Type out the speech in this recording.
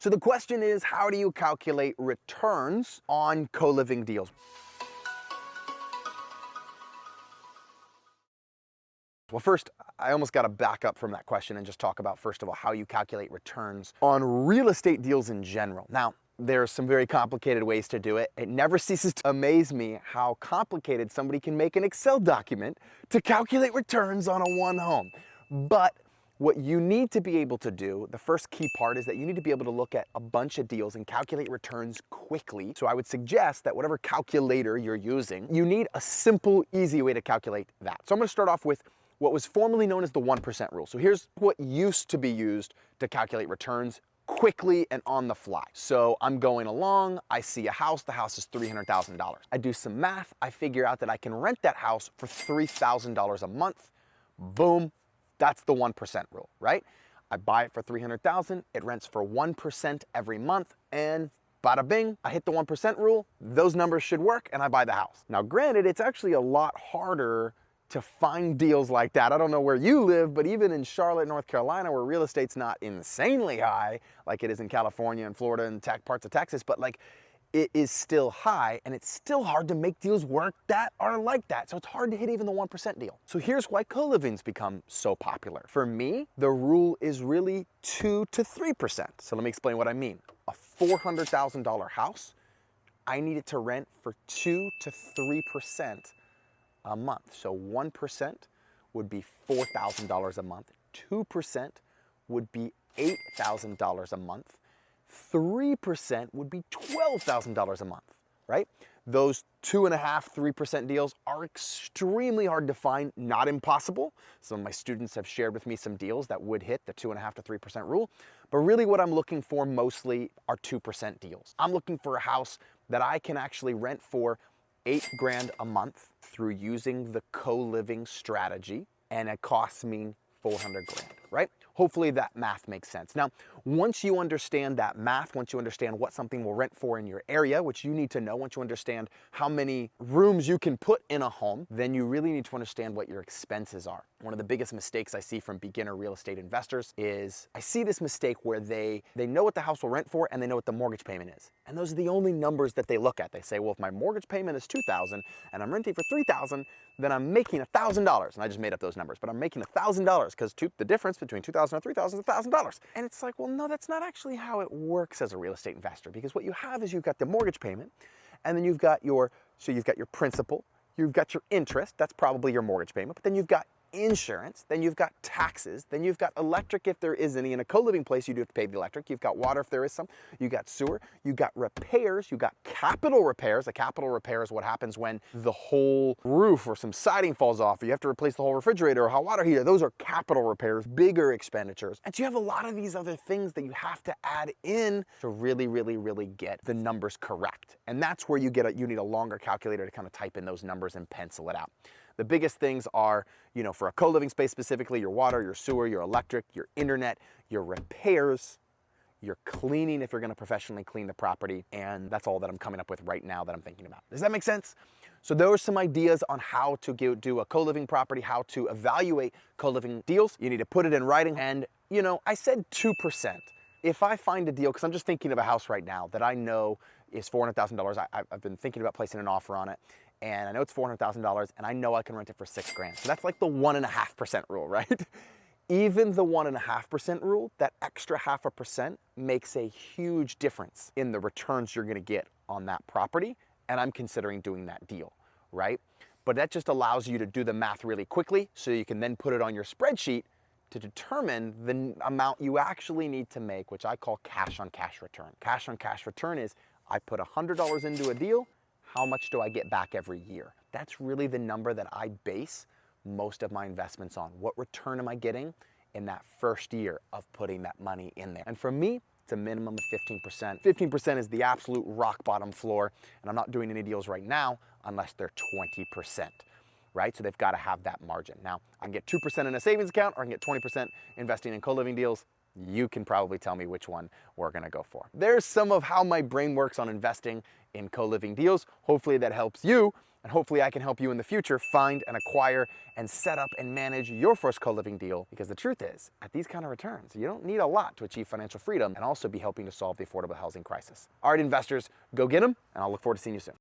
So the question is, how do you calculate returns on co-living deals? Well, first, I almost got to back up from that question and just talk about, first of all, how you calculate returns on real estate deals in general. Now, there's some very complicated ways to do it. It never ceases to amaze me how complicated somebody can make an Excel document to calculate returns on a one home. But what you need to be able to do, the first key part is that you need to be able to look at a bunch of deals and calculate returns quickly. So I would suggest that whatever calculator you're using, you need a simple, easy way to calculate that. So I'm going to start off with what was formerly known as the 1% rule. So here's what used to be used to calculate returns quickly and on the fly. So I'm going along, I see a house, the house is $300,000. I do some math, I figure out that I can rent that house for $3,000 a month. Boom, that's the 1% rule, right? I buy it for $300,000, it rents for 1% every month, and bada bing, I hit the 1% rule, those numbers should work, and I buy the house. Now granted, it's actually a lot harder to find deals like that. I don't know where you live, but even in Charlotte, North Carolina, where real estate's not insanely high, like it is in California and Florida and parts of Texas, but like it is still high, and it's still hard to make deals work that are like that. So it's hard to hit even the 1% deal. So here's why co-living's become so popular. For me, the rule is really 2 to 3%. So let me explain what I mean. A $400,000 house, I need it to rent for 2 to 3% a month. So 1% would be $4,000 a month. 2% would be $8,000 a month. 3% would be $12,000 a month, right? Those 2.5%, 3% deals are extremely hard to find, not impossible. Some of my students have shared with me some deals that would hit the 2.5% to 3% rule, but really what I'm looking for mostly are 2% deals. I'm looking for a house that I can actually rent for $8,000 a month through using the co-living strategy, and it costs me $400,000, right? Hopefully that math makes sense. Now, once you understand that math, once you understand what something will rent for in your area, which you need to know, once you understand how many rooms you can put in a home, then you really need to understand what your expenses are. One of the biggest mistakes I see from beginner real estate investors is I see this mistake where they know what the house will rent for and they know what the mortgage payment is. And those are the only numbers that they look at. They say, well, if my mortgage payment is $2,000 and I'm renting for $3,000, then I'm making $1,000. And I just made up those numbers, but I'm making $1,000 because the difference between $2,000 and $3,000 is $1,000. And it's like, well, no, that's not actually how it works as a real estate investor, because what you have is you've got the mortgage payment, and then you've got your principal, you've got your interest, that's probably your mortgage payment, but then you've got insurance, then you've got taxes, then you've got electric if there is any. In a co-living place, you do have to pay the electric. You've got water if there is some. You got sewer. You got repairs. You got capital repairs. A capital repair is what happens when the whole roof or some siding falls off, or you have to replace the whole refrigerator or hot water heater. Those are capital repairs, bigger expenditures. And so you have a lot of these other things that you have to add in to really, really, really get the numbers correct. And that's where you need a longer calculator to kind of type in those numbers and pencil it out. The biggest things are, for a co-living space specifically, your water, your sewer, your electric, your internet, your repairs, your cleaning if you're gonna professionally clean the property, and that's all that I'm coming up with right now that I'm thinking about. Does that make sense? So there are some ideas on how to do a co-living property, how to evaluate co-living deals. You need to put it in writing, and I said 2%. If I find a deal, because I'm just thinking of a house right now that I know is $400,000, I've been thinking about placing an offer on it, and I know it's $400,000, and I know I can rent it for $6,000. So that's like the 1.5% rule, right? Even the 1.5% rule, that extra 0.5% makes a huge difference in the returns you're gonna get on that property, and I'm considering doing that deal, right? But that just allows you to do the math really quickly, so you can then put it on your spreadsheet to determine the amount you actually need to make, which I call cash on cash return. Cash on cash return is I put $100 into a deal, how much do I get back every year? That's really the number that I base most of my investments on. What return am I getting in that first year of putting that money in there? And for me, it's a minimum of 15%. 15% is the absolute rock bottom floor, and I'm not doing any deals right now unless they're 20%, right? So they've got to have that margin. Now, I can get 2% in a savings account, or I can get 20% investing in co-living deals. you can probably tell me which one we're gonna go for. There's some of how my brain works on investing in co-living deals. Hopefully that helps you, and hopefully I can help you in the future find and acquire and set up and manage your first co-living deal, because the truth is, at these kind of returns, you don't need a lot to achieve financial freedom and also be helping to solve the affordable housing crisis. All right, investors, go get them, and I'll look forward to seeing you soon.